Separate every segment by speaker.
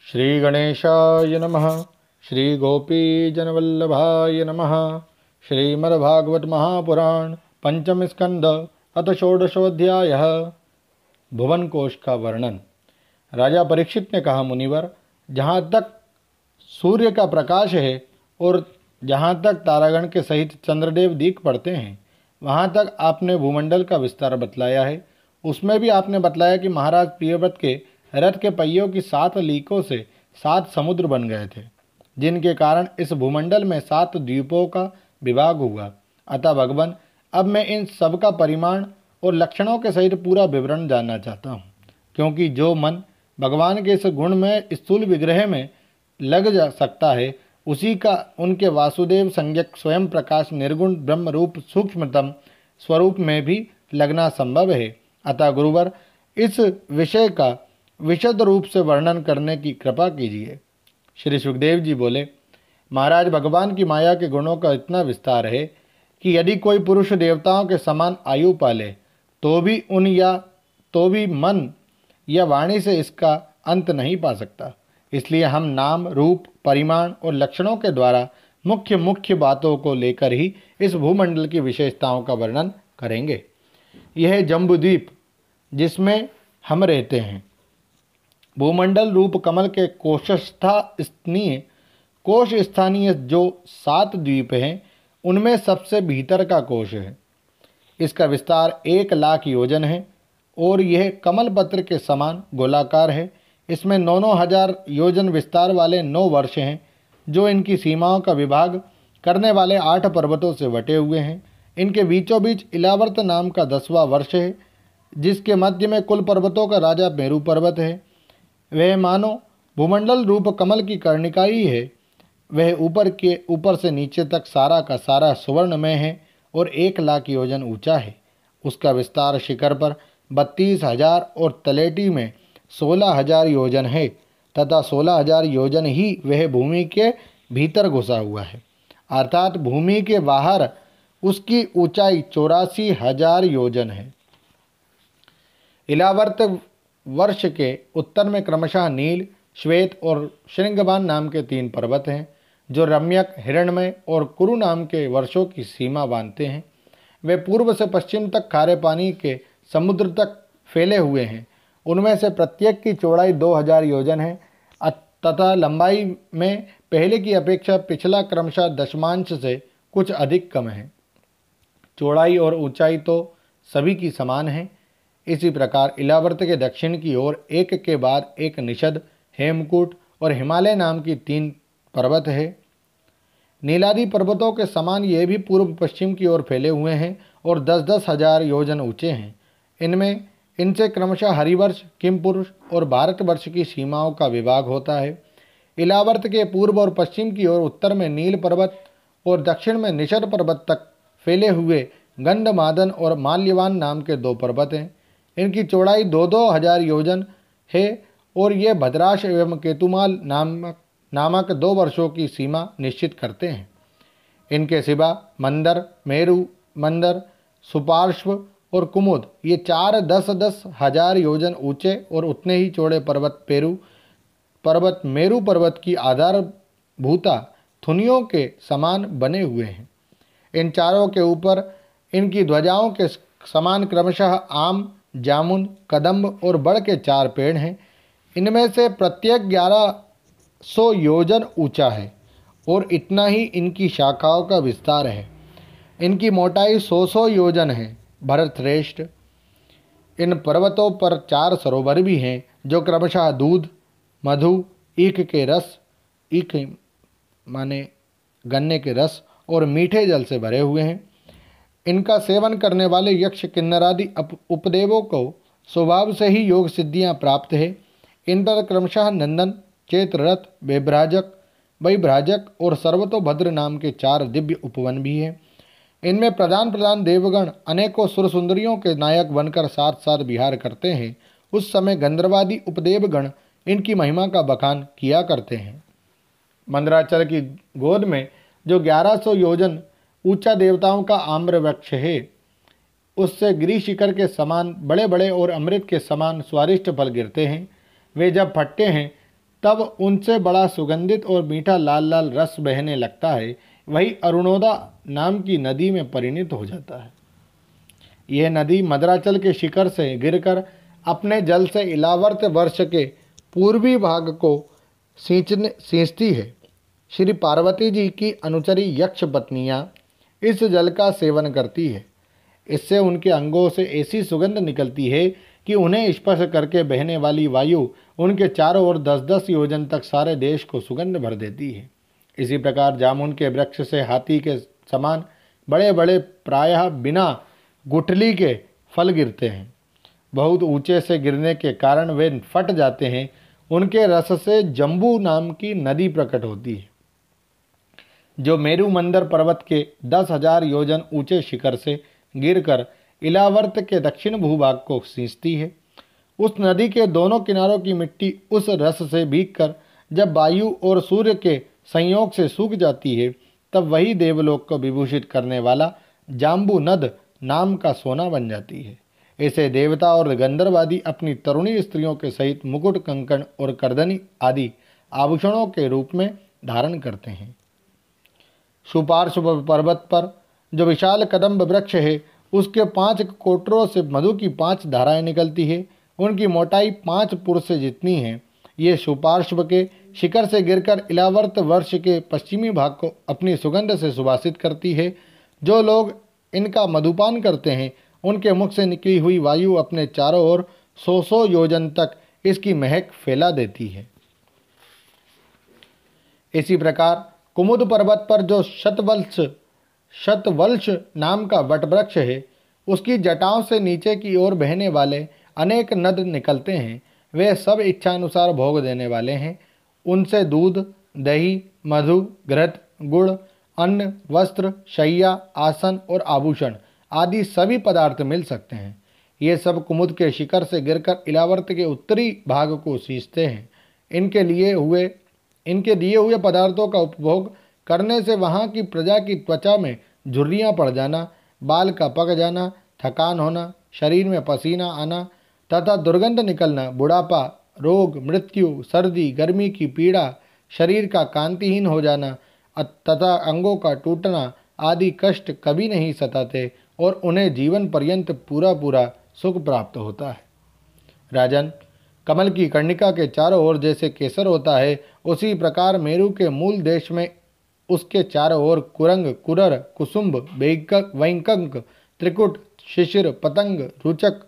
Speaker 1: श्री गणेशाय नमः। श्री गोपीजनवल्लभाय नमः। श्रीमद्भागवत महापुराण पंचम स्कंद अथ षोडशोऽध्यायः। भुवन कोश का वर्णन। राजा परीक्षित ने कहा, मुनिवर, जहाँ तक सूर्य का प्रकाश है और जहाँ तक तारागण के सहित चंद्रदेव दीख पड़ते हैं, वहाँ तक आपने भूमंडल का विस्तार बतलाया है। उसमें भी आपने बतलाया कि महाराज प्रियव्रत के रथ के पहियों की 7 लीकों से 7 समुद्र बन गए थे, जिनके कारण इस भूमंडल में 7 द्वीपों का विभाग हुआ। अतः भगवान, अब मैं इन सब का परिमाण और लक्षणों के सहित पूरा विवरण जानना चाहता हूँ, क्योंकि जो मन भगवान के इस गुण में स्थूल विग्रह में लग जा सकता है, उसी का उनके वासुदेव संज्ञक स्वयं प्रकाश निर्गुण ब्रह्म रूप सूक्ष्मतम स्वरूप में भी लगना संभव है। अतः गुरुवर, इस विषय का विशद रूप से वर्णन करने की कृपा कीजिए। श्री सुखदेव जी बोले, महाराज, भगवान की माया के गुणों का इतना विस्तार है कि यदि कोई पुरुष देवताओं के समान आयु पाले तो भी मन या वाणी से इसका अंत नहीं पा सकता। इसलिए हम नाम, रूप, परिमाण और लक्षणों के द्वारा मुख्य बातों को लेकर ही इस भूमंडल की विशेषताओं का वर्णन करेंगे। यह जम्बूद्वीप जिसमें हम रहते हैं, भूमंडल रूप कमल के कोश स्थानीय जो 7 द्वीप हैं, उनमें सबसे भीतर का कोश है। इसका विस्तार 1 लाख योजन है और यह कमल पत्र के समान गोलाकार है। इसमें 9,000 योजन विस्तार वाले 9 वर्ष हैं, जो इनकी सीमाओं का विभाग करने वाले 8 पर्वतों से बटे हुए हैं। इनके बीचों बीच इलावर्त नाम का 10वां वर्ष है, जिसके मध्य में कुल पर्वतों का राजा मेरू पर्वत है। वह मानो भूमंडल रूप कमल की कर्णिका ही है। वह ऊपर से नीचे तक सारा का सारा सुवर्णमय है और 1 लाख योजन ऊंचा है। उसका विस्तार शिखर पर 32,000 और तलेटी में 16,000 योजन है तथा 16,000 योजन ही वह भूमि के भीतर घुसा हुआ है, अर्थात भूमि के बाहर उसकी ऊंचाई 84,000 योजन है। इलावर्त वर्ष के उत्तर में क्रमशः नील, श्वेत और श्रृंगबान नाम के 3 पर्वत हैं, जो रम्यक, हिरण्मय और कुरु नाम के वर्षों की सीमा बांधते हैं। वे पूर्व से पश्चिम तक खारे पानी के समुद्र तक फैले हुए हैं। उनमें से प्रत्येक की चौड़ाई 2,000 योजन है तथा लंबाई में पहले की अपेक्षा पिछला क्रमशः दशमांश से कुछ अधिक कम है। चौड़ाई और ऊंचाई तो सभी की समान है। इसी प्रकार इलावर्त के दक्षिण की ओर एक के बाद एक निषद, हेमकूट और हिमालय नाम की 3 पर्वत है। नीलादि पर्वतों के समान ये भी पूर्व पश्चिम की ओर फैले हुए हैं और 10-10 हजार योजन ऊंचे हैं। इनसे क्रमशः हरिवर्ष, किमपुरुष और भारतवर्ष की सीमाओं का विभाग होता है। इलावर्त के पूर्व और पश्चिम की ओर उत्तर में नील पर्वत और दक्षिण में निषद पर्वत तक फैले हुए गंधमादन और माल्यवान नाम के 2 पर्वत हैं। इनकी चौड़ाई 2-2 हजार योजन है और ये भद्राश एवं केतुमाल नामक 2 वर्षों की सीमा निश्चित करते हैं। इनके सिवा मंदर, मेरु मंदर, सुपार्श्व और कुमुद, ये 4 10-10 हजार योजन ऊंचे और उतने ही चौड़े पर्वत मेरु पर्वत की आधारभूता थुनियों के समान बने हुए हैं। इन चारों के ऊपर इनकी ध्वजाओं के समान क्रमशः आम, जामुन, कदम्ब और बड़ के 4 पेड़ हैं। इनमें से प्रत्येक 1100 योजन ऊंचा है और इतना ही इनकी शाखाओं का विस्तार है। इनकी मोटाई 100 योजन है। भरतश्रेष्ठ, इन पर्वतों पर 4 सरोवर भी हैं, जो क्रमशः दूध, मधु, ईख माने गन्ने के रस और मीठे जल से भरे हुए हैं। इनका सेवन करने वाले यक्ष, किन्नरादि उपदेवों को स्वभाव से ही योग सिद्धियां प्राप्त है। इन पर क्रमशः नंदन, चेत्ररथ, वैभ्राजक और सर्वतोभद्र नाम के 4 दिव्य उपवन भी हैं। इनमें प्रधान देवगण अनेकों सुर सुंदरियों के नायक बनकर साथ साथ विहार करते हैं। उस समय गंधर्वादि उपदेवगण इनकी महिमा का बखान किया करते हैं। मंदराचल की गोद में जो 1100 योजन ऊंचा देवताओं का आम्र वृक्ष है, उससे गिरी शिखर के समान बड़े बड़े और अमृत के समान स्वादिष्ट फल गिरते हैं। वे जब फटते हैं तब उनसे बड़ा सुगंधित और मीठा लाल लाल रस बहने लगता है। वही अरुणोदा नाम की नदी में परिणत हो जाता है। यह नदी मद्राचल के शिखर से गिरकर अपने जल से इलावर्त वर्ष के पूर्वी भाग को सींचती है। श्री पार्वती जी की अनुचरी यक्ष पत्नियां इस जल का सेवन करती है। इससे उनके अंगों से ऐसी सुगंध निकलती है कि उन्हें स्पर्श करके बहने वाली वायु उनके चारों ओर 10-10 योजन तक सारे देश को सुगंध भर देती है। इसी प्रकार जामुन के वृक्ष से हाथी के समान बड़े बड़े प्रायः बिना गुठली के फल गिरते हैं। बहुत ऊंचे से गिरने के कारण वे फट जाते हैं। उनके रस से जम्बू नाम की नदी प्रकट होती है, जो मेरु मंदर पर्वत के 10,000 योजन ऊंचे शिखर से गिरकर इलावर्त के दक्षिण भूभाग को सींचती है। उस नदी के दोनों किनारों की मिट्टी उस रस से भीगकर जब वायु और सूर्य के संयोग से सूख जाती है, तब वही देवलोक को विभूषित करने वाला जाम्बू नद नाम का सोना बन जाती है। ऐसे देवता और गंधर्वादी अपनी तरुणी स्त्रियों के सहित मुकुट, कंकण और करदनी आदि आभूषणों के रूप में धारण करते हैं। सुपार्श्व पर्वत पर जो विशाल कदम्ब वृक्ष है, उसके 5 कोटरों से मधु की 5 धाराएं निकलती है। उनकी मोटाई 5 पुर से जितनी है। ये सुपार्श्व के शिखर से गिरकर इलावर्त वर्ष के पश्चिमी भाग को अपनी सुगंध से सुवासित करती है। जो लोग इनका मधुपान करते हैं, उनके मुख से निकली हुई वायु अपने चारों ओर 100 योजन तक इसकी महक फैला देती है। इसी प्रकार कुमुद पर्वत पर जो शतवल्श नाम का वटवृक्ष है, उसकी जटाओं से नीचे की ओर बहने वाले अनेक नद निकलते हैं। वे सब इच्छानुसार भोग देने वाले हैं। उनसे दूध, दही, मधु, घृत, गुड़, अन्न, वस्त्र, शैया, आसन और आभूषण आदि सभी पदार्थ मिल सकते हैं। ये सब कुमुद के शिखर से गिरकर इलावर्त के उत्तरी भाग को सींचते हैं। इनके दिए हुए पदार्थों का उपभोग करने से वहाँ की प्रजा की त्वचा में झुर्रियाँ पड़ जाना, बाल का पक जाना, थकान होना, शरीर में पसीना आना तथा दुर्गंध निकलना, बुढ़ापा, रोग, मृत्यु, सर्दी, गर्मी की पीड़ा, शरीर का कांतिहीन हो जाना तथा अंगों का टूटना आदि कष्ट कभी नहीं सताते और उन्हें जीवन पर्यंत पूरा सुख प्राप्त होता है। राजन, कमल की कर्णिका के चारों ओर जैसे केसर होता है, उसी प्रकार मेरु के मूल देश में उसके चारों ओर कुरंग, कुरर, कुसुम्भ, वैंकंक, त्रिकुट, शिशिर, पतंग, रुचक,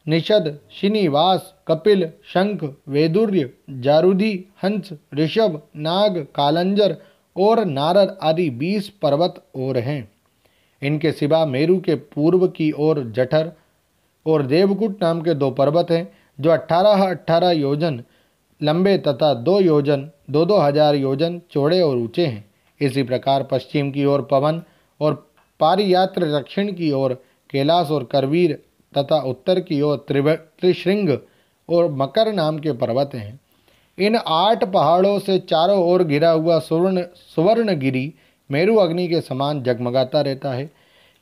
Speaker 1: निषद, श्रीनिवास, कपिल, शंख, वैदुर्य, जारुदी, हंस, ऋषभ, नाग, कालंजर और नारद आदि 20 पर्वत और हैं। इनके सिवा मेरु के पूर्व की ओर जठर और देवकुट नाम के 2 पर्वत हैं, जो 18-18 योजन लंबे तथा 2 योजन 2-2 हजार योजन चौड़े और ऊंचे हैं। इसी प्रकार पश्चिम की ओर पवन और पारियात्र, दक्षिण की ओर कैलाश और करवीर तथा उत्तर की ओर त्रिशृंग और मकर नाम के पर्वत हैं। इन 8 पहाड़ों से चारों ओर घिरा हुआ सुवर्णगिरी मेरु अग्नि के समान जगमगाता रहता है।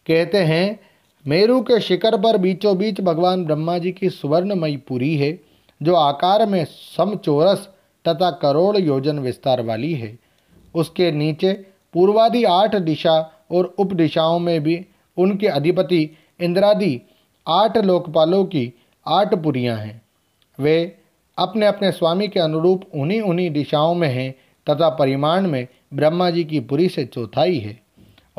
Speaker 1: कहते हैं, मेरु के शिखर पर बीचों बीच भगवान ब्रह्मा जी की सुवर्णमयी पुरी है, जो आकार में समचौरस तथा करोड़ योजन विस्तार वाली है। उसके नीचे पूर्वादि 8 दिशा और उप दिशाओं में भी उनके अधिपति इंद्रादि 8 लोकपालों की 8 पुरियां हैं। वे अपने अपने स्वामी के अनुरूप उन्हीं दिशाओं में हैं तथा परिमाण में ब्रह्मा जी की पुरी से चौथाई है।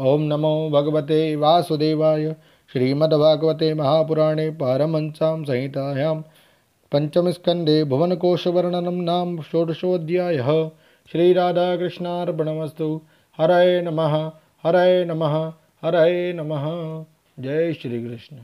Speaker 1: ओम नमो भगवते वासुदेवाय। श्रीमद्भागवते महापुराणे पारमहंस्यां संहितायां पंचमस्कन्धे भुवनकोशवर्णनं नाम षोडशोऽध्यायः। श्रीराधाकृष्णार्पणमस्तु। हरये नमः, हरये नमः, हरये नमः। जय श्री कृष्ण।